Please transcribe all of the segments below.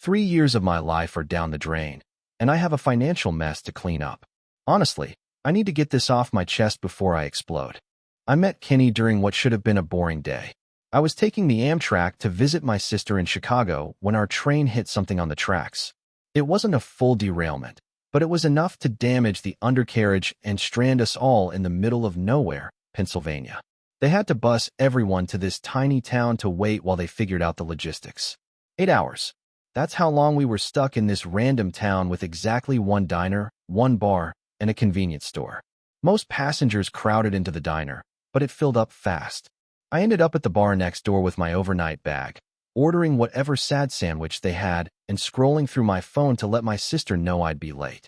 3 years of my life are down the drain, and I have a financial mess to clean up. Honestly, I need to get this off my chest before I explode. I met Kenny during what should have been a boring day. I was taking the Amtrak to visit my sister in Chicago when our train hit something on the tracks. It wasn't a full derailment, but it was enough to damage the undercarriage and strand us all in the middle of nowhere, Pennsylvania. They had to bus everyone to this tiny town to wait while they figured out the logistics. 8 hours. That's how long we were stuck in this random town with exactly one diner, one bar, and a convenience store. Most passengers crowded into the diner, but it filled up fast. I ended up at the bar next door with my overnight bag, ordering whatever sad sandwich they had and scrolling through my phone to let my sister know I'd be late.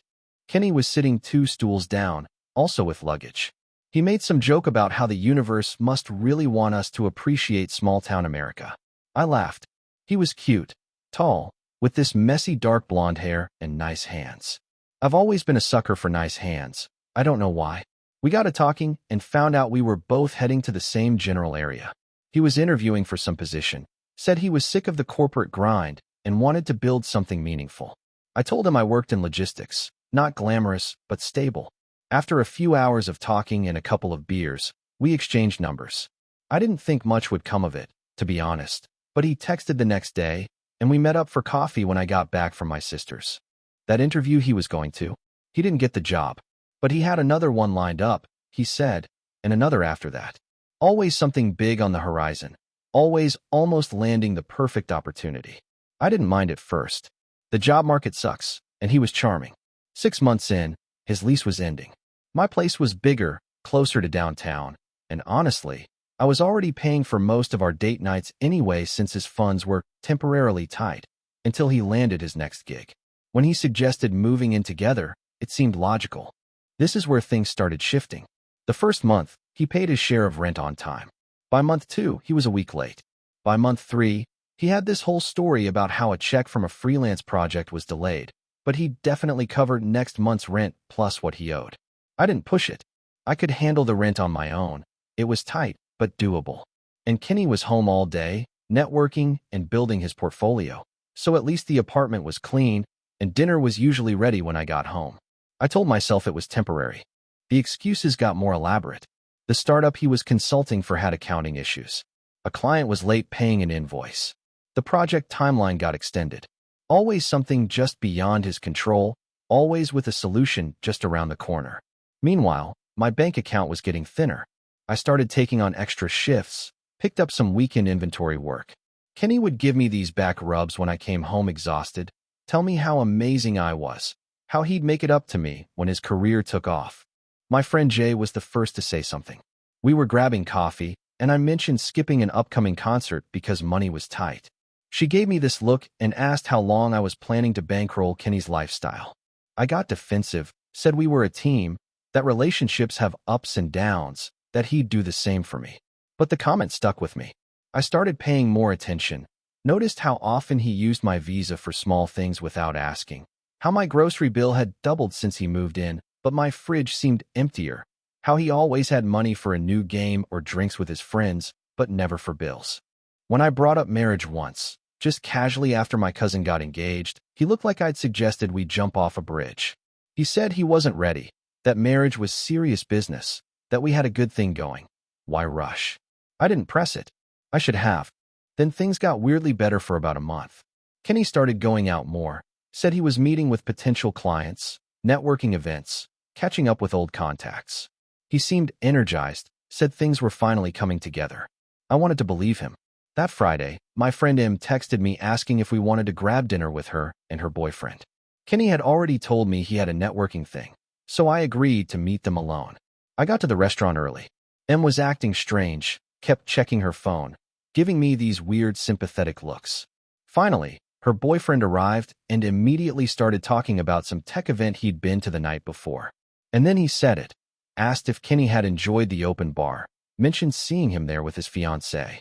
Kenny was sitting 2 stools down, also with luggage. He made some joke about how the universe must really want us to appreciate small-town America. I laughed. He was cute, tall, with this messy dark blonde hair and nice hands. I've always been a sucker for nice hands. I don't know why. We got to talking and found out we were both heading to the same general area. He was interviewing for some position, said he was sick of the corporate grind and wanted to build something meaningful. I told him I worked in logistics, not glamorous, but stable. After a few hours of talking and a couple of beers, we exchanged numbers. I didn't think much would come of it, to be honest, but he texted the next day, and we met up for coffee when I got back from my sister's. That interview he was going to, he didn't get the job, but he had another one lined up, he said, and another after that. Always something big on the horizon, always almost landing the perfect opportunity. I didn't mind at first. The job market sucks, and he was charming. 6 months in, his lease was ending. My place was bigger, closer to downtown, and honestly, I was already paying for most of our date nights anyway since his funds were temporarily tight, until he landed his next gig. When he suggested moving in together, it seemed logical. This is where things started shifting. The first month, he paid his share of rent on time. By month 2, he was a week late. By month 3, he had this whole story about how a check from a freelance project was delayed, but he definitely covered next month's rent plus what he owed. I didn't push it. I could handle the rent on my own. It was tight, but doable. And Kenny was home all day, networking and building his portfolio, so at least the apartment was clean, and dinner was usually ready when I got home. I told myself it was temporary. The excuses got more elaborate. The startup he was consulting for had accounting issues. A client was late paying an invoice. The project timeline got extended. Always something just beyond his control, always with a solution just around the corner. Meanwhile, my bank account was getting thinner. I started taking on extra shifts, picked up some weekend inventory work. Kenny would give me these back rubs when I came home exhausted, tell me how amazing I was, how he'd make it up to me when his career took off. My friend Jay was the first to say something. We were grabbing coffee, and I mentioned skipping an upcoming concert because money was tight. She gave me this look and asked how long I was planning to bankroll Kenny's lifestyle. I got defensive, said we were a team, that relationships have ups and downs, that he'd do the same for me. But the comment stuck with me. I started paying more attention, noticed how often he used my Visa for small things without asking, how my grocery bill had doubled since he moved in, but my fridge seemed emptier, how he always had money for a new game or drinks with his friends, but never for bills. When I brought up marriage once, just casually after my cousin got engaged, he looked like I'd suggested we jump off a bridge. He said he wasn't ready, that marriage was serious business, that we had a good thing going. Why rush? I didn't press it. I should have. Then things got weirdly better for about a month. Kenny started going out more, said he was meeting with potential clients, networking events, catching up with old contacts. He seemed energized, said things were finally coming together. I wanted to believe him. That Friday, my friend Em texted me asking if we wanted to grab dinner with her and her boyfriend. Kenny had already told me he had a networking thing, so I agreed to meet them alone. I got to the restaurant early. Em was acting strange, kept checking her phone, giving me these weird sympathetic looks. Finally, her boyfriend arrived and immediately started talking about some tech event he'd been to the night before. And then he said it, asked if Kenny had enjoyed the open bar, mentioned seeing him there with his fiancée.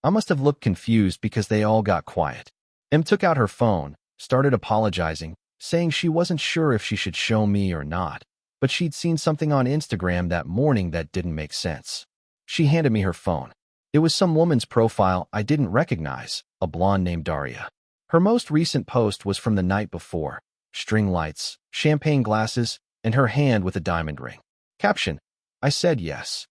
I must have looked confused because they all got quiet. Em took out her phone, started apologizing, saying she wasn't sure if she should show me or not, but she'd seen something on Instagram that morning that didn't make sense. She handed me her phone. It was some woman's profile I didn't recognize, a blonde named Daria. Her most recent post was from the night before. String lights, champagne glasses, and her hand with a diamond ring. Caption: I said yes.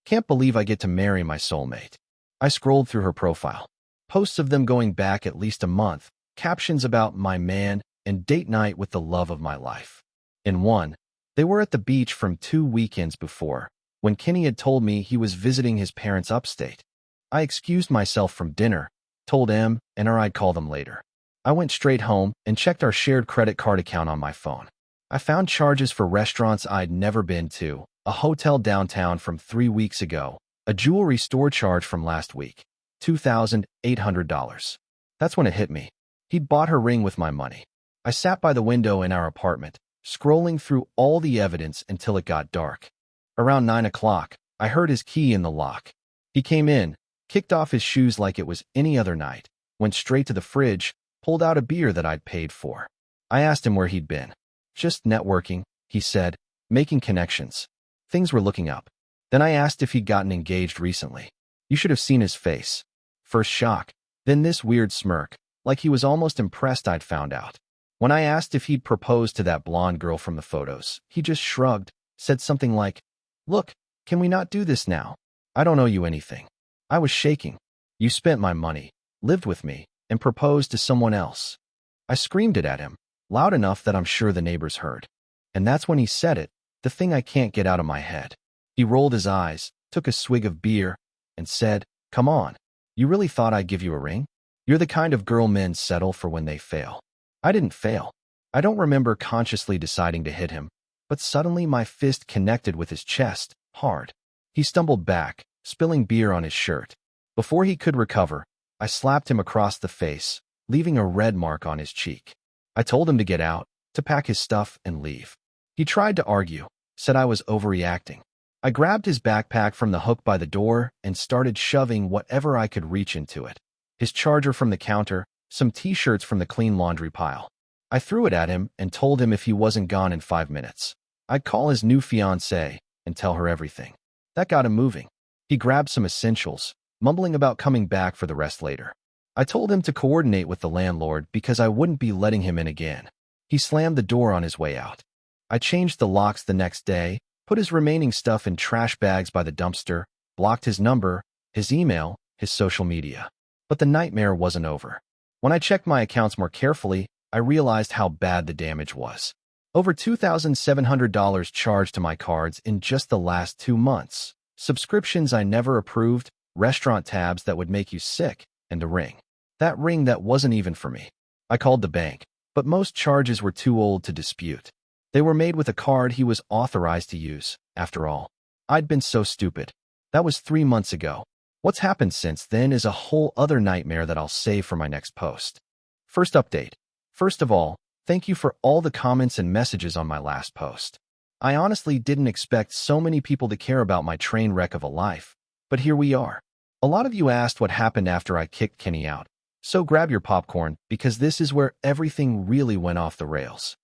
Can't believe I get to marry my soulmate. I scrolled through her profile. Posts of them going back at least a month, captions about my man, and date night with the love of my life. In one, they were at the beach from 2 weekends before, when Kenny had told me he was visiting his parents upstate. I excused myself from dinner, told M and her I'd call them later. I went straight home and checked our shared credit card account on my phone. I found charges for restaurants I'd never been to, a hotel downtown from 3 weeks ago, a jewelry store charge from last week, $2,800. That's when it hit me. He'd bought her ring with my money. I sat by the window in our apartment, scrolling through all the evidence until it got dark. Around 9 o'clock, I heard his key in the lock. He came in, kicked off his shoes like it was any other night, went straight to the fridge, pulled out a beer that I'd paid for. I asked him where he'd been. Just networking, he said, making connections. Things were looking up. Then I asked if he'd gotten engaged recently. You should have seen his face. First shock, then this weird smirk, like he was almost impressed I'd found out. When I asked if he'd proposed to that blonde girl from the photos, he just shrugged, said something like, "Look, can we not do this now? I don't owe you anything." I was shaking. "You spent my money, lived with me, and proposed to someone else." I screamed it at him, loud enough that I'm sure the neighbors heard. And that's when he said it, the thing I can't get out of my head. He rolled his eyes, took a swig of beer, and said, "Come on, you really thought I'd give you a ring? You're the kind of girl men settle for when they fail." I didn't fail. I don't remember consciously deciding to hit him, but suddenly my fist connected with his chest, hard. He stumbled back, spilling beer on his shirt. Before he could recover, I slapped him across the face, leaving a red mark on his cheek. I told him to get out, to pack his stuff and leave. He tried to argue, said I was overreacting. I grabbed his backpack from the hook by the door and started shoving whatever I could reach into it. His charger from the counter, some t-shirts from the clean laundry pile. I threw it at him and told him if he wasn't gone in 5 minutes, I'd call his new fiancée and tell her everything. That got him moving. He grabbed some essentials, mumbling about coming back for the rest later. I told him to coordinate with the landlord because I wouldn't be letting him in again. He slammed the door on his way out. I changed the locks the next day, put his remaining stuff in trash bags by the dumpster, blocked his number, his email, his social media. But the nightmare wasn't over. When I checked my accounts more carefully, I realized how bad the damage was. Over $2,700 charged to my cards in just the last 2 months. Subscriptions I never approved, restaurant tabs that would make you sick, and a ring. That ring that wasn't even for me. I called the bank, but most charges were too old to dispute. They were made with a card he was authorized to use, after all. I'd been so stupid. That was 3 months ago. What's happened since then is a whole other nightmare that I'll save for my next post. First update. First of all, thank you for all the comments and messages on my last post. I honestly didn't expect so many people to care about my train wreck of a life, but here we are. A lot of you asked what happened after I kicked Kenny out, so grab your popcorn because this is where everything really went off the rails.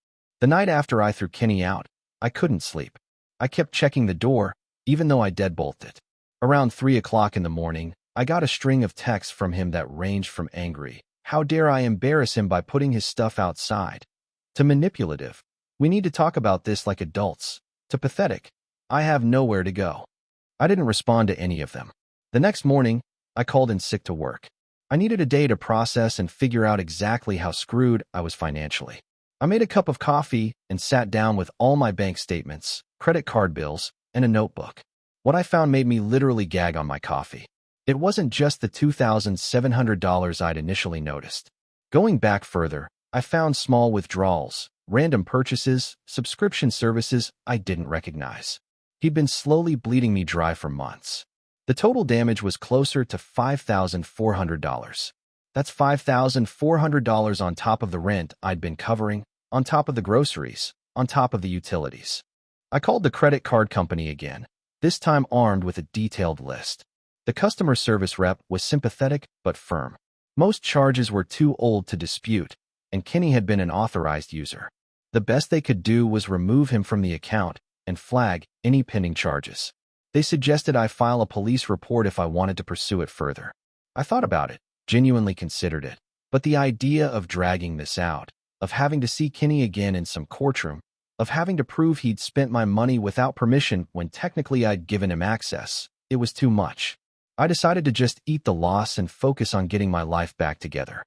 The night after I threw Kenny out, I couldn't sleep. I kept checking the door, even though I deadbolted it. Around 3 o'clock in the morning, I got a string of texts from him that ranged from angry, "How dare I embarrass him by putting his stuff outside?" to manipulative, "We need to talk about this like adults," to pathetic, "I have nowhere to go." I didn't respond to any of them. The next morning, I called in sick to work. I needed a day to process and figure out exactly how screwed I was financially. I made a cup of coffee and sat down with all my bank statements, credit card bills, and a notebook. What I found made me literally gag on my coffee. It wasn't just the $2,700 I'd initially noticed. Going back further, I found small withdrawals, random purchases, subscription services I didn't recognize. He'd been slowly bleeding me dry for months. The total damage was closer to $5,400. That's $5,400 on top of the rent I'd been covering, on top of the groceries, on top of the utilities. I called the credit card company again, this time armed with a detailed list. The customer service rep was sympathetic but firm. Most charges were too old to dispute, and Kenny had been an authorized user. The best they could do was remove him from the account and flag any pending charges. They suggested I file a police report if I wanted to pursue it further. I thought about it, genuinely considered it, But the idea of dragging this out, of having to see Kenny again in some courtroom, of having to prove he'd spent my money without permission when technically I'd given him access, it was too much. I decided to just eat the loss and focus on getting my life back together.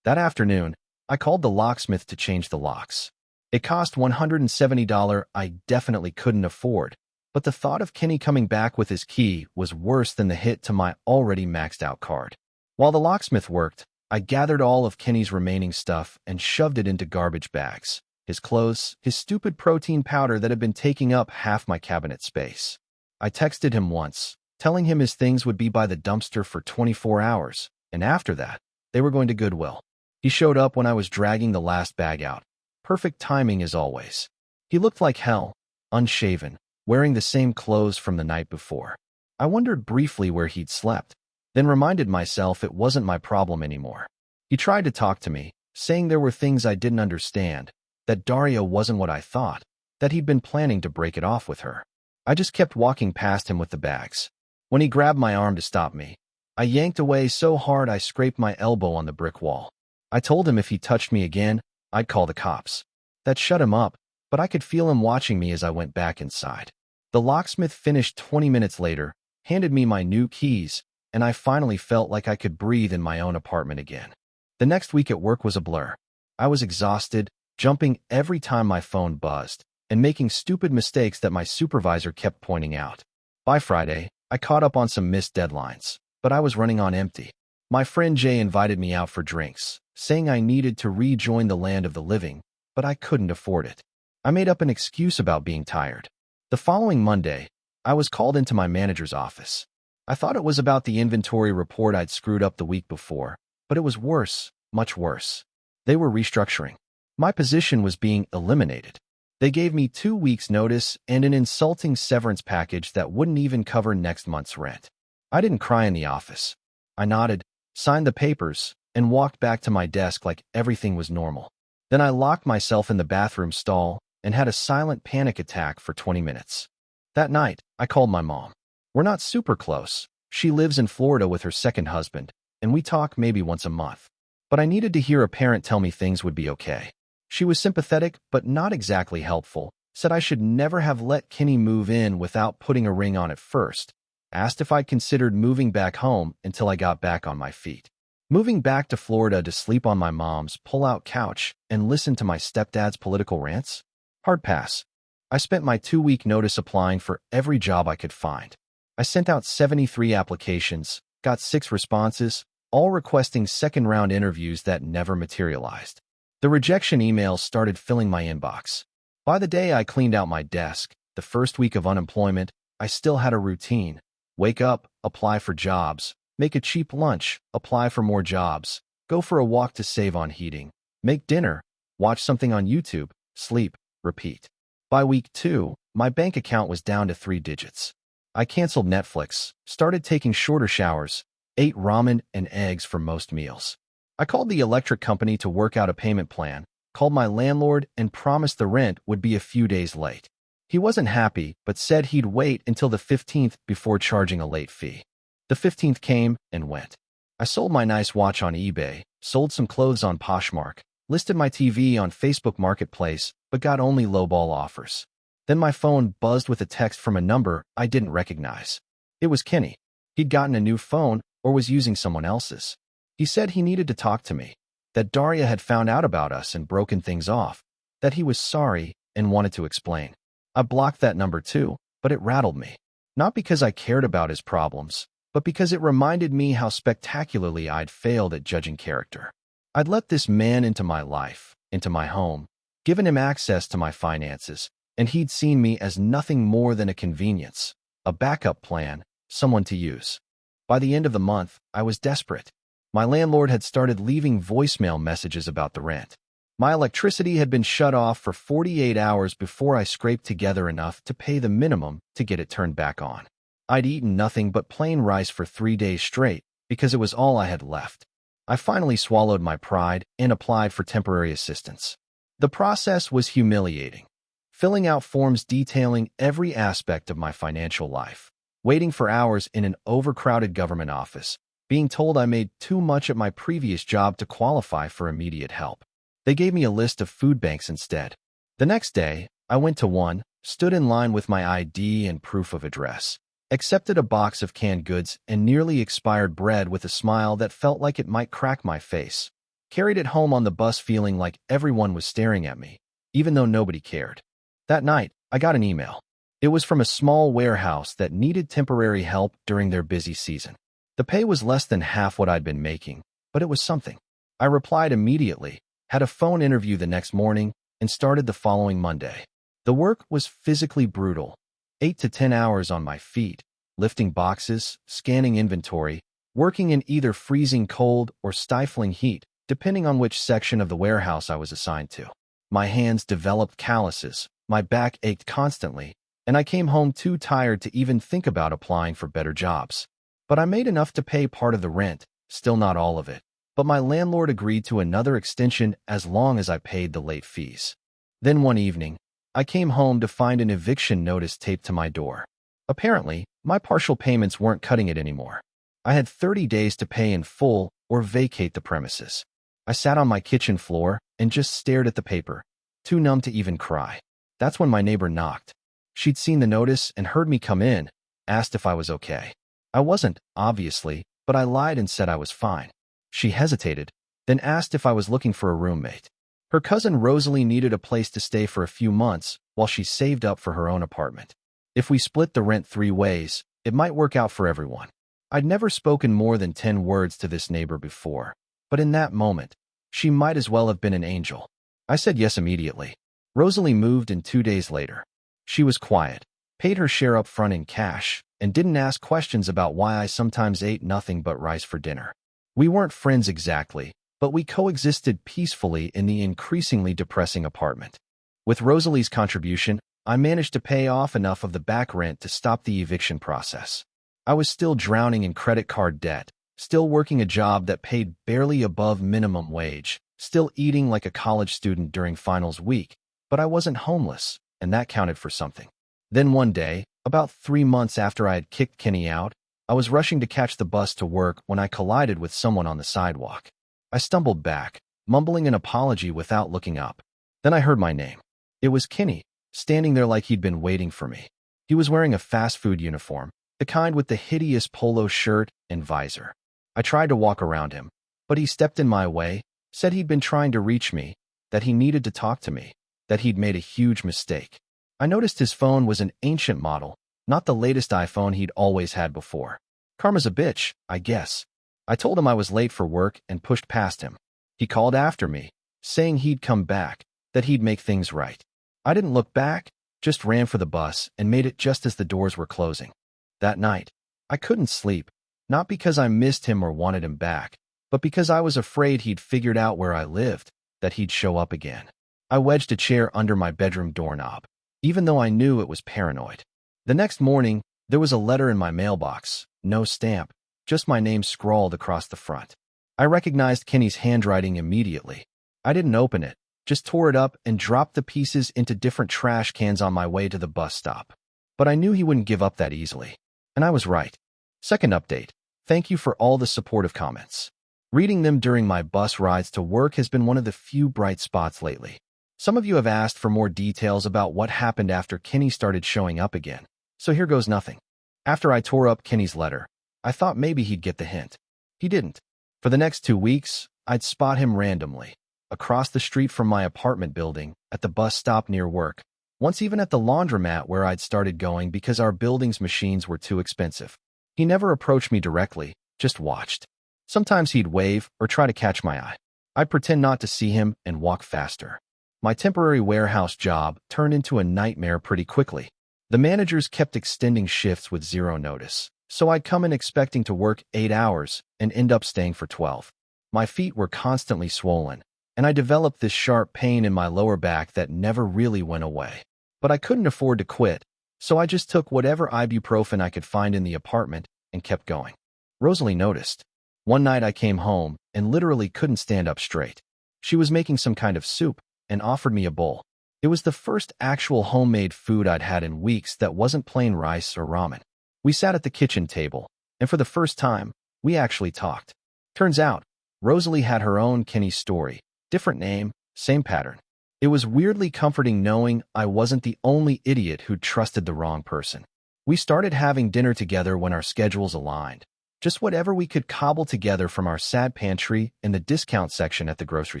That afternoon, I called the locksmith to change the locks. It cost $170 I definitely couldn't afford, but the thought of Kenny coming back with his key was worse than the hit to my already maxed out card. While the locksmith worked, I gathered all of Kenny's remaining stuff and shoved it into garbage bags. His clothes, his stupid protein powder that had been taking up half my cabinet space. I texted him once, telling him his things would be by the dumpster for 24 hours, and after that, they were going to Goodwill. He showed up when I was dragging the last bag out. Perfect timing as always. He looked like hell, unshaven, wearing the same clothes from the night before. I wondered briefly where he'd slept, then reminded myself it wasn't my problem anymore. He tried to talk to me, saying there were things I didn't understand, that Daria wasn't what I thought, that he'd been planning to break it off with her. I just kept walking past him with the bags. When he grabbed my arm to stop me, I yanked away so hard I scraped my elbow on the brick wall. I told him if he touched me again, I'd call the cops. That shut him up, but I could feel him watching me as I went back inside. The locksmith finished 20 minutes later, handed me my new keys, and I finally felt like I could breathe in my own apartment again. The next week at work was a blur. I was exhausted, jumping every time my phone buzzed, and making stupid mistakes that my supervisor kept pointing out. By Friday, I caught up on some missed deadlines, but I was running on empty. My friend Jay invited me out for drinks, saying I needed to rejoin the land of the living, but I couldn't afford it. I made up an excuse about being tired. The following Monday, I was called into my manager's office. I thought it was about the inventory report I'd screwed up the week before, but it was worse, much worse. They were restructuring. My position was being eliminated. They gave me 2 weeks' notice and an insulting severance package that wouldn't even cover next month's rent. I didn't cry in the office. I nodded, signed the papers, and walked back to my desk like everything was normal. Then I locked myself in the bathroom stall and had a silent panic attack for 20 minutes. That night, I called my mom. We're not super close. She lives in Florida with her second husband, and we talk maybe once a month. But I needed to hear a parent tell me things would be okay. She was sympathetic, but not exactly helpful, said I should never have let Kenny move in without putting a ring on it first, asked if I'd considered moving back home until I got back on my feet. Moving back to Florida to sleep on my mom's pull-out couch and listen to my stepdad's political rants? Hard pass. I spent my 2-week notice applying for every job I could find. I sent out 73 applications, got 6 responses, all requesting second-round interviews that never materialized. The rejection emails started filling my inbox. By the day I cleaned out my desk, the first week of unemployment, I still had a routine. Wake up, apply for jobs, make a cheap lunch, apply for more jobs, go for a walk to save on heating, make dinner, watch something on YouTube, sleep, repeat. By week 2, my bank account was down to 3 digits. I canceled Netflix, started taking shorter showers, ate ramen and eggs for most meals. I called the electric company to work out a payment plan, called my landlord and promised the rent would be a few days late. He wasn't happy, but said he'd wait until the 15th before charging a late fee. The 15th came and went. I sold my nice watch on eBay, sold some clothes on Poshmark, listed my TV on Facebook Marketplace, but got only lowball offers. Then my phone buzzed with a text from a number I didn't recognize. It was Kenny. He'd gotten a new phone or was using someone else's. He said he needed to talk to me, that Daria had found out about us and broken things off, that he was sorry and wanted to explain. I blocked that number too, but it rattled me. Not because I cared about his problems, but because it reminded me how spectacularly I'd failed at judging character. I'd let this man into my life, into my home, given him access to my finances, and he'd seen me as nothing more than a convenience, a backup plan, someone to use. By the end of the month, I was desperate. My landlord had started leaving voicemail messages about the rent. My electricity had been shut off for 48 hours before I scraped together enough to pay the minimum to get it turned back on. I'd eaten nothing but plain rice for 3 days straight because it was all I had left. I finally swallowed my pride and applied for temporary assistance. The process was humiliating. Filling out forms detailing every aspect of my financial life, waiting for hours in an overcrowded government office, being told I made too much at my previous job to qualify for immediate help. They gave me a list of food banks instead. The next day, I went to one, stood in line with my ID and proof of address, accepted a box of canned goods and nearly expired bread with a smile that felt like it might crack my face, carried it home on the bus feeling like everyone was staring at me, even though nobody cared. That night, I got an email. It was from a small warehouse that needed temporary help during their busy season. The pay was less than half what I'd been making, but it was something. I replied immediately, had a phone interview the next morning, and started the following Monday. The work was physically brutal. 8 to 10 hours on my feet, lifting boxes, scanning inventory, working in either freezing cold or stifling heat, depending on which section of the warehouse I was assigned to. My hands developed calluses, my back ached constantly, and I came home too tired to even think about applying for better jobs. But I made enough to pay part of the rent, still not all of it. But my landlord agreed to another extension as long as I paid the late fees. Then one evening, I came home to find an eviction notice taped to my door. Apparently, my partial payments weren't cutting it anymore. I had 30 days to pay in full or vacate the premises. I sat on my kitchen floor and just stared at the paper, too numb to even cry. That's when my neighbor knocked. She'd seen the notice and heard me come in, asked if I was okay. I wasn't, obviously, but I lied and said I was fine. She hesitated, then asked if I was looking for a roommate. Her cousin Rosalie needed a place to stay for a few months while she saved up for her own apartment. If we split the rent 3 ways, it might work out for everyone. I'd never spoken more than 10 words to this neighbor before, but in that moment, she might as well have been an angel. I said yes immediately. Rosalie moved in 2 days later. She was quiet, paid her share up front in cash, and didn't ask questions about why I sometimes ate nothing but rice for dinner. We weren't friends exactly, but we coexisted peacefully in the increasingly depressing apartment. With Rosalie's contribution, I managed to pay off enough of the back rent to stop the eviction process. I was still drowning in credit card debt, still working a job that paid barely above minimum wage, still eating like a college student during finals week, but I wasn't homeless, and that counted for something. Then one day, about 3 months after I had kicked Kenny out, I was rushing to catch the bus to work when I collided with someone on the sidewalk. I stumbled back, mumbling an apology without looking up. Then I heard my name. It was Kenny, standing there like he'd been waiting for me. He was wearing a fast food uniform, the kind with the hideous polo shirt and visor. I tried to walk around him, but he stepped in my way, said he'd been trying to reach me, that he needed to talk to me, that he'd made a huge mistake. I noticed his phone was an ancient model, not the latest iPhone he'd always had before. Karma's a bitch, I guess. I told him I was late for work and pushed past him. He called after me, saying he'd come back, that he'd make things right. I didn't look back, just ran for the bus and made it just as the doors were closing. That night, I couldn't sleep, not because I missed him or wanted him back, but because I was afraid he'd figured out where I lived, that he'd show up again. I wedged a chair under my bedroom doorknob, even though I knew it was paranoid. The next morning, there was a letter in my mailbox, no stamp, just my name scrawled across the front. I recognized Kenny's handwriting immediately. I didn't open it, just tore it up and dropped the pieces into different trash cans on my way to the bus stop. But I knew he wouldn't give up that easily. And I was right. Second update. Thank you for all the supportive comments. Reading them during my bus rides to work has been one of the few bright spots lately. Some of you have asked for more details about what happened after Kenny started showing up again. So here goes nothing. After I tore up Kenny's letter, I thought maybe he'd get the hint. He didn't. For the next 2 weeks, I'd spot him randomly, across the street from my apartment building, at the bus stop near work, once even at the laundromat where I'd started going because our building's machines were too expensive. He never approached me directly, just watched. Sometimes he'd wave or try to catch my eye. I'd pretend not to see him and walk faster. My temporary warehouse job turned into a nightmare pretty quickly. The managers kept extending shifts with 0 notice, so I'd come in expecting to work 8 hours and end up staying for 12. My feet were constantly swollen, and I developed this sharp pain in my lower back that never really went away. But I couldn't afford to quit, so I just took whatever ibuprofen I could find in the apartment and kept going. Rosalie noticed. One night I came home and literally couldn't stand up straight. She was making some kind of soup and offered me a bowl. It was the first actual homemade food I'd had in weeks that wasn't plain rice or ramen. We sat at the kitchen table, and for the first time, We actually talked. Turns out, Rosalie had her own Kenny story. Different name, same pattern. It was weirdly comforting knowing I wasn't the only idiot who trusted the wrong person. We started having dinner together when our schedules aligned. Just whatever we could cobble together from our sad pantry in the discount section at the grocery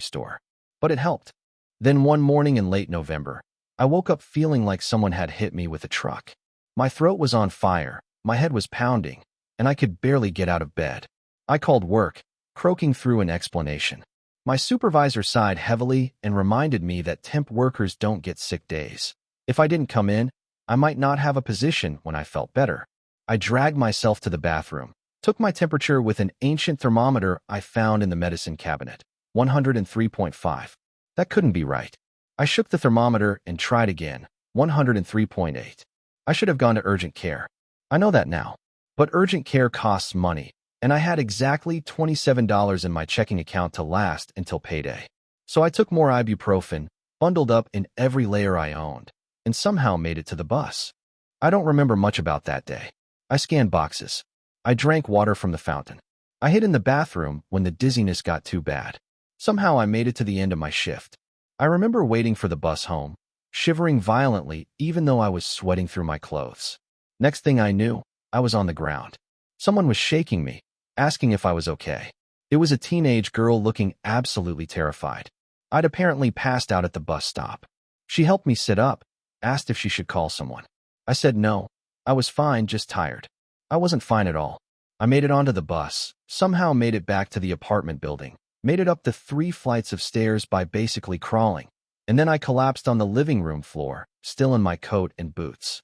store. But it helped. Then one morning in late November, I woke up feeling like someone had hit me with a truck. My throat was on fire, my head was pounding, and I could barely get out of bed. I called work, croaking through an explanation. My supervisor sighed heavily and reminded me that temp workers don't get sick days. If I didn't come in, I might not have a position when I felt better. I dragged myself to the bathroom, took my temperature with an ancient thermometer I found in the medicine cabinet. 103.5. That couldn't be right. I shook the thermometer and tried again. 103.8. I should have gone to urgent care. I know that now. But urgent care costs money, and I had exactly $27 in my checking account to last until payday. So I took more ibuprofen, bundled up in every layer I owned, and somehow made it to the bus. I don't remember much about that day. I scanned boxes. I drank water from the fountain. I hid in the bathroom when the dizziness got too bad. Somehow I made it to the end of my shift. I remember waiting for the bus home, shivering violently even though I was sweating through my clothes. Next thing I knew, I was on the ground. Someone was shaking me, asking if I was okay. It was a teenage girl looking absolutely terrified. I'd apparently passed out at the bus stop. She helped me sit up, asked if she should call someone. I said no. I was fine, just tired. I wasn't fine at all. I made it onto the bus, somehow made it back to the apartment building, made it up the 3 flights of stairs by basically crawling, and then I collapsed on the living room floor, still in my coat and boots.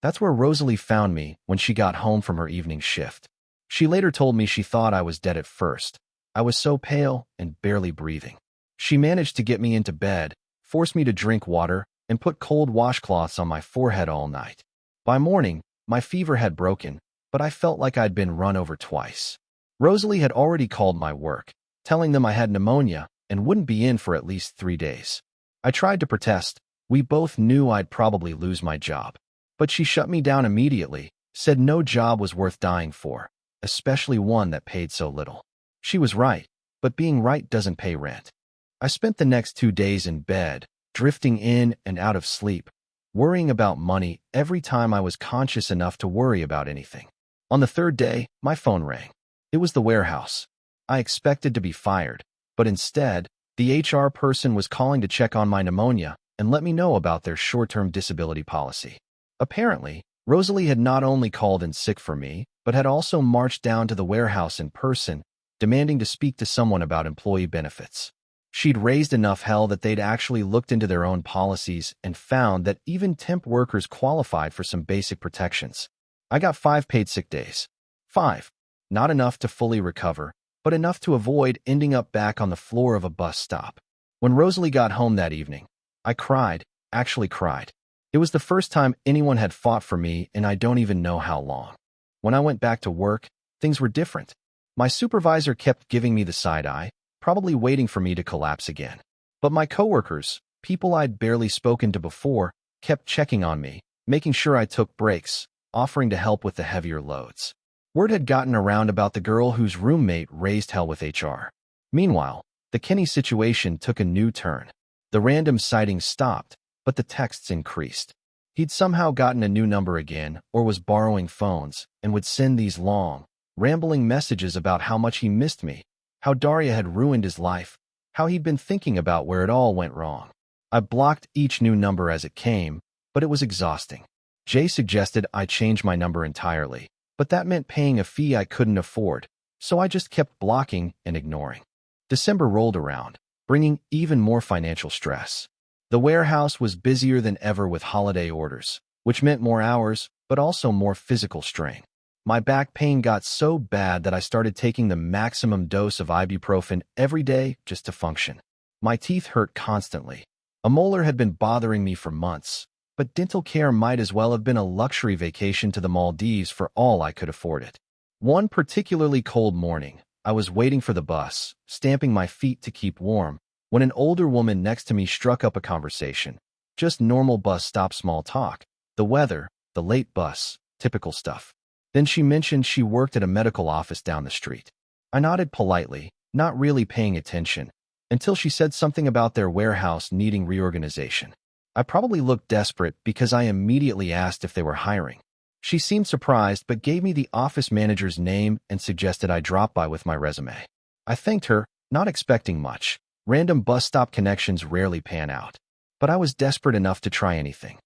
That's where Rosalie found me when she got home from her evening shift. She later told me she thought I was dead at first. I was so pale and barely breathing. She managed to get me into bed, forced me to drink water, and put cold washcloths on my forehead all night. By morning, my fever had broken, but I felt like I'd been run over twice. Rosalie had already called my work, telling them I had pneumonia and wouldn't be in for at least 3 days. I tried to protest. We both knew I'd probably lose my job. But she shut me down immediately, said no job was worth dying for, especially one that paid so little. She was right, but being right doesn't pay rent. I spent the next 2 days in bed, drifting in and out of sleep, worrying about money every time I was conscious enough to worry about anything. On the 3rd day, my phone rang. It was the warehouse. I expected to be fired, but instead, the HR person was calling to check on my pneumonia and let me know about their short-term disability policy. Apparently, Rosalie had not only called in sick for me, but had also marched down to the warehouse in person, demanding to speak to someone about employee benefits. She'd raised enough hell that they'd actually looked into their own policies and found that even temp workers qualified for some basic protections. I got 5 paid sick days. 5. Not enough to fully recover, but enough to avoid ending up back on the floor of a bus stop. When Rosalie got home that evening, I cried, actually cried. It was the first time anyone had fought for me, and I don't even know how long. When I went back to work, things were different. My supervisor kept giving me the side eye, probably waiting for me to collapse again. But my coworkers, people I'd barely spoken to before, kept checking on me, making sure I took breaks, offering to help with the heavier loads. Word had gotten around about the girl whose roommate raised hell with HR. Meanwhile, the Kenny situation took a new turn. The random sightings stopped, but the texts increased. He'd somehow gotten a new number again, or was borrowing phones, and would send these long, rambling messages about how much he missed me, how Daria had ruined his life, how he'd been thinking about where it all went wrong. I blocked each new number as it came, but it was exhausting. Jay suggested I change my number entirely, but that meant paying a fee I couldn't afford, so I just kept blocking and ignoring. December rolled around, bringing even more financial stress. The warehouse was busier than ever with holiday orders, which meant more hours, but also more physical strain. My back pain got so bad that I started taking the maximum dose of ibuprofen every day just to function. My teeth hurt constantly. A molar had been bothering me for months, but dental care might as well have been a luxury vacation to the Maldives for all I could afford it. One particularly cold morning, I was waiting for the bus, stamping my feet to keep warm, when an older woman next to me struck up a conversation. Just normal bus stop small talk. The weather, the late bus, typical stuff. Then she mentioned she worked at a medical office down the street. I nodded politely, not really paying attention, until she said something about their warehouse needing reorganization. I probably looked desperate because I immediately asked if they were hiring. She seemed surprised but gave me the office manager's name and suggested I drop by with my resume. I thanked her, not expecting much. Random bus stop connections rarely pan out. But I was desperate enough to try anything.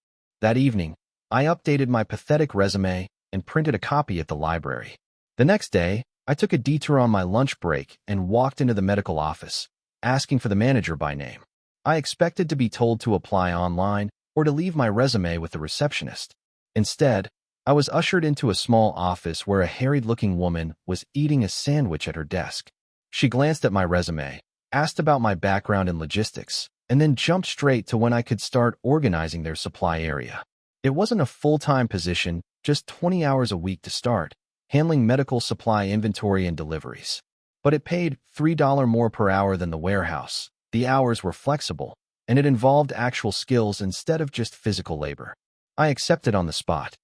That evening, I updated my pathetic resume and printed a copy at the library. The next day, I took a detour on my lunch break and walked into the medical office, asking for the manager by name. I expected to be told to apply online or to leave my resume with the receptionist. Instead, I was ushered into a small office where a harried-looking woman was eating a sandwich at her desk. She glanced at my resume, asked about my background in logistics, and then jumped straight to when I could start organizing their supply area. It wasn't a full-time position, just 20 hours a week to start, handling medical supply inventory and deliveries. But it paid $3 more per hour than the warehouse. The hours were flexible, and it involved actual skills instead of just physical labor. I accepted on the spot.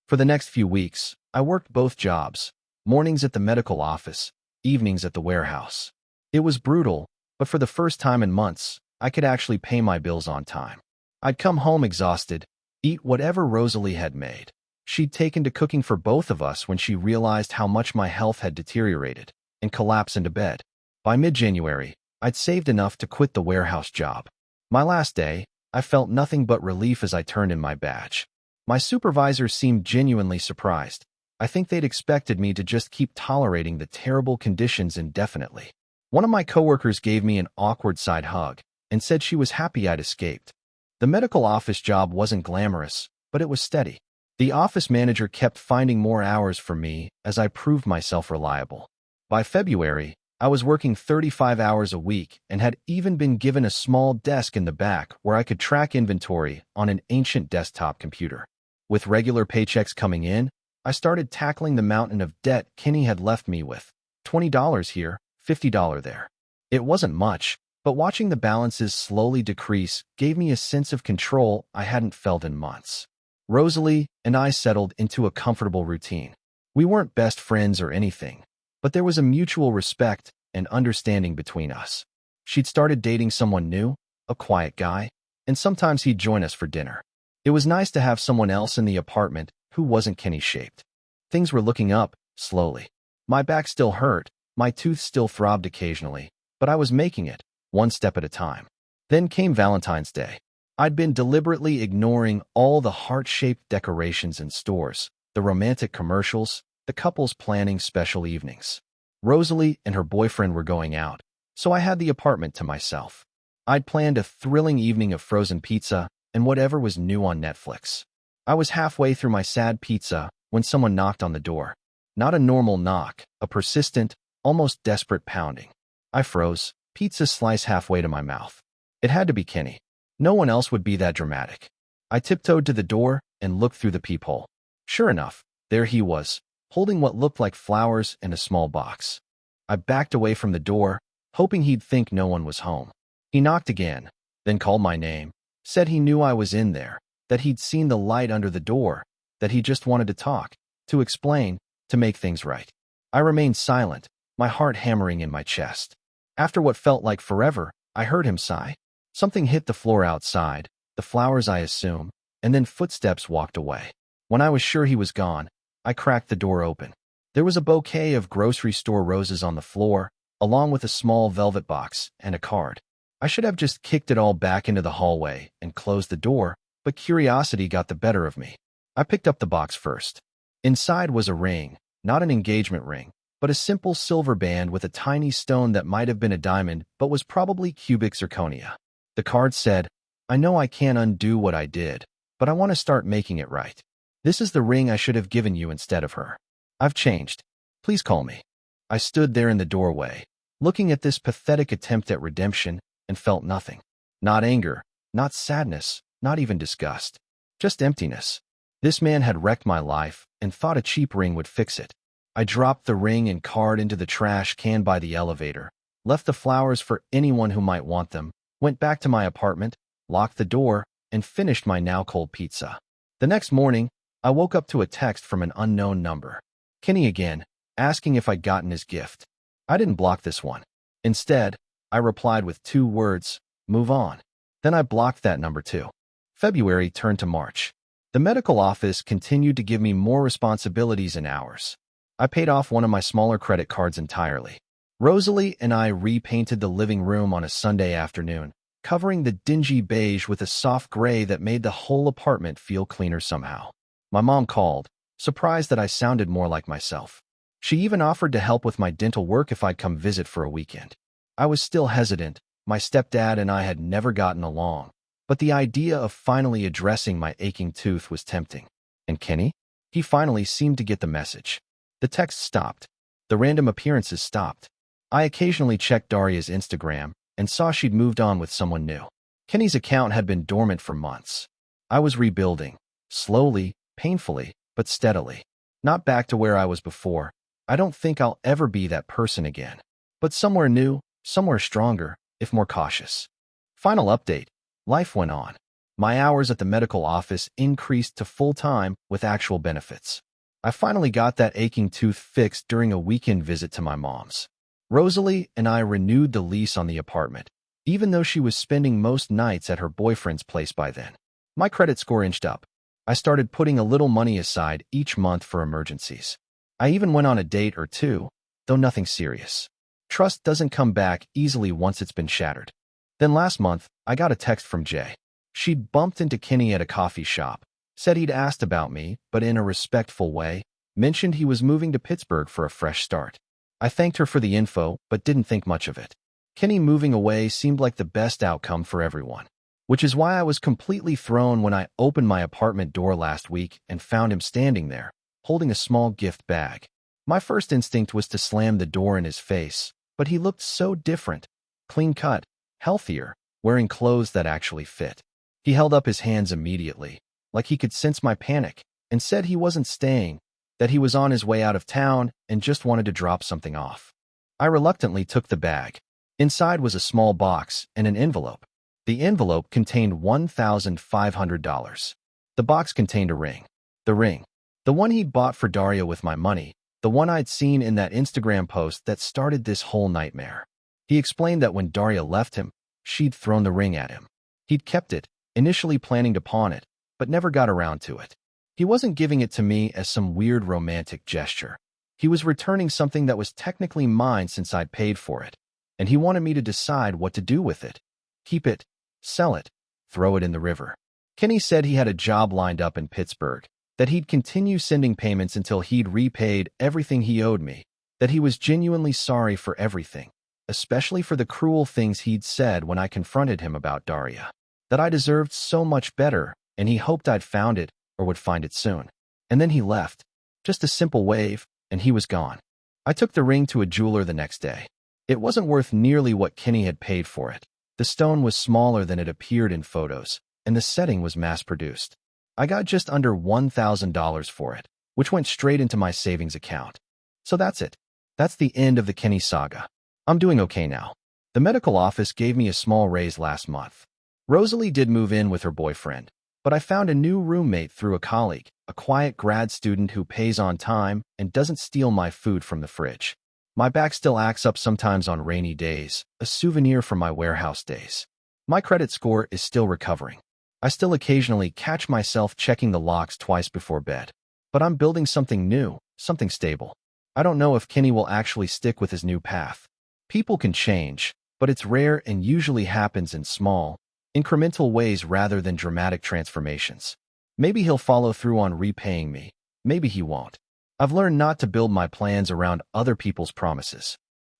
For the next few weeks, I worked both jobs, mornings at the medical office, evenings at the warehouse. It was brutal, but for the first time in months, I could actually pay my bills on time. I'd come home exhausted, eat whatever Rosalie had made. She'd taken to cooking for both of us when she realized how much my health had deteriorated, and collapse into bed. By mid-January, I'd saved enough to quit the warehouse job. My last day, I felt nothing but relief as I turned in my badge. My supervisors seemed genuinely surprised. I think they'd expected me to just keep tolerating the terrible conditions indefinitely. One of my coworkers gave me an awkward side hug and said she was happy I'd escaped. The medical office job wasn't glamorous, but it was steady. The office manager kept finding more hours for me as I proved myself reliable. By February, I was working 35 hours a week and had even been given a small desk in the back where I could track inventory on an ancient desktop computer. With regular paychecks coming in, I started tackling the mountain of debt Kenny had left me with. $20 here, $50 there. It wasn't much, but watching the balances slowly decrease gave me a sense of control I hadn't felt in months. Rosalie and I settled into a comfortable routine. We weren't best friends or anything, but there was a mutual respect and understanding between us. She'd started dating someone new, a quiet guy, and sometimes he'd join us for dinner. It was nice to have someone else in the apartment who wasn't Kenny-shaped. Things were looking up, slowly. My back still hurt, my tooth still throbbed occasionally, but I was making it, one step at a time. Then came Valentine's Day. I'd been deliberately ignoring all the heart-shaped decorations in stores, the romantic commercials, the couples planning special evenings. Rosalie and her boyfriend were going out, so I had the apartment to myself. I'd planned a thrilling evening of frozen pizza and whatever was new on Netflix. I was halfway through my sad pizza when someone knocked on the door. Not a normal knock, a persistent, almost desperate pounding. I froze, pizza slice halfway to my mouth. It had to be Kenny. No one else would be that dramatic. I tiptoed to the door and looked through the peephole. Sure enough, there he was, holding what looked like flowers and a small box. I backed away from the door, hoping he'd think no one was home. He knocked again, then called my name, said he knew I was in there, that he'd seen the light under the door, that he just wanted to talk, to explain, to make things right. I remained silent, my heart hammering in my chest. After what felt like forever, I heard him sigh. Something hit the floor outside, the flowers I assume, and then footsteps walked away. When I was sure he was gone, I cracked the door open. There was a bouquet of grocery store roses on the floor, along with a small velvet box and a card. I should have just kicked it all back into the hallway and closed the door, but curiosity got the better of me. I picked up the box first. Inside was a ring, not an engagement ring, but a simple silver band with a tiny stone that might have been a diamond but was probably cubic zirconia. The card said, "I know I can't undo what I did, but I want to start making it right. This is the ring I should have given you instead of her. I've changed. Please call me." I stood there in the doorway, looking at this pathetic attempt at redemption, and felt nothing. Not anger, not sadness, not even disgust. Just emptiness. This man had wrecked my life and thought a cheap ring would fix it. I dropped the ring and card into the trash can by the elevator, left the flowers for anyone who might want them, went back to my apartment, locked the door, and finished my now cold pizza. The next morning, I woke up to a text from an unknown number. Kenny again, asking if I'd gotten his gift. I didn't block this one. Instead, I replied with 2 words, move on. Then I blocked that number too. February turned to March. The medical office continued to give me more responsibilities and hours. I paid off one of my smaller credit cards entirely. Rosalie and I repainted the living room on a Sunday afternoon, covering the dingy beige with a soft gray that made the whole apartment feel cleaner somehow. My mom called, surprised that I sounded more like myself. She even offered to help with my dental work if I'd come visit for a weekend. I was still hesitant. My stepdad and I had never gotten along, but the idea of finally addressing my aching tooth was tempting. And Kenny? He finally seemed to get the message. The texts stopped. The random appearances stopped. I occasionally checked Daria's Instagram and saw she'd moved on with someone new. Kenny's account had been dormant for months. I was rebuilding, slowly, painfully, but steadily. Not back to where I was before. I don't think I'll ever be that person again. But somewhere new, somewhere stronger, if more cautious. Final update. Life went on. My hours at the medical office increased to full-time with actual benefits. I finally got that aching tooth fixed during a weekend visit to my mom's. Rosalie and I renewed the lease on the apartment, even though she was spending most nights at her boyfriend's place by then. My credit score inched up. I started putting a little money aside each month for emergencies. I even went on a date or 2, though nothing serious. Trust doesn't come back easily once it's been shattered. Then last month, I got a text from Jay. She'd bumped into Kenny at a coffee shop, said he'd asked about me, but in a respectful way, mentioned he was moving to Pittsburgh for a fresh start. I thanked her for the info, but didn't think much of it. Kenny moving away seemed like the best outcome for everyone, which is why I was completely thrown when I opened my apartment door last week and found him standing there, holding a small gift bag. My first instinct was to slam the door in his face, but he looked so different, clean-cut, healthier, wearing clothes that actually fit. He held up his hands immediately, like he could sense my panic, and said he wasn't staying, that he was on his way out of town and just wanted to drop something off. I reluctantly took the bag. Inside was a small box and an envelope. The envelope contained $1,500. The box contained a ring. The ring. The one he'd bought for Daria with my money. The one I'd seen in that Instagram post that started this whole nightmare. He explained that when Daria left him, she'd thrown the ring at him. He'd kept it, initially planning to pawn it, but never got around to it. He wasn't giving it to me as some weird romantic gesture. He was returning something that was technically mine since I'd paid for it, and he wanted me to decide what to do with it. Keep it, sell it, throw it in the river. Kenny said he had a job lined up in Pittsburgh, that he'd continue sending payments until he'd repaid everything he owed me, that he was genuinely sorry for everything, especially for the cruel things he'd said when I confronted him about Daria, that I deserved so much better, and he hoped I'd found it or would find it soon. And then he left. Just a simple wave, and he was gone. I took the ring to a jeweler the next day. It wasn't worth nearly what Kenny had paid for it. The stone was smaller than it appeared in photos, and the setting was mass-produced. I got just under $1,000 for it, which went straight into my savings account. So that's it. That's the end of the Kenny saga. I'm doing okay now. The medical office gave me a small raise last month. Rosalie did move in with her boyfriend, but I found a new roommate through a colleague, a quiet grad student who pays on time and doesn't steal my food from the fridge. My back still acts up sometimes on rainy days, a souvenir from my warehouse days. My credit score is still recovering. I still occasionally catch myself checking the locks twice before bed. But I'm building something new, something stable. I don't know if Kenny will actually stick with his new path. People can change, but it's rare and usually happens in small, incremental ways rather than dramatic transformations. Maybe he'll follow through on repaying me. Maybe he won't. I've learned not to build my plans around other people's promises.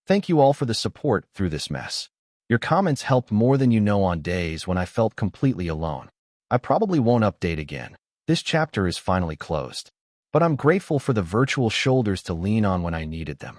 Thank you all for the support through this mess. Your comments helped more than you know on days when I felt completely alone. I probably won't update again. This chapter is finally closed. But I'm grateful for the virtual shoulders to lean on when I needed them.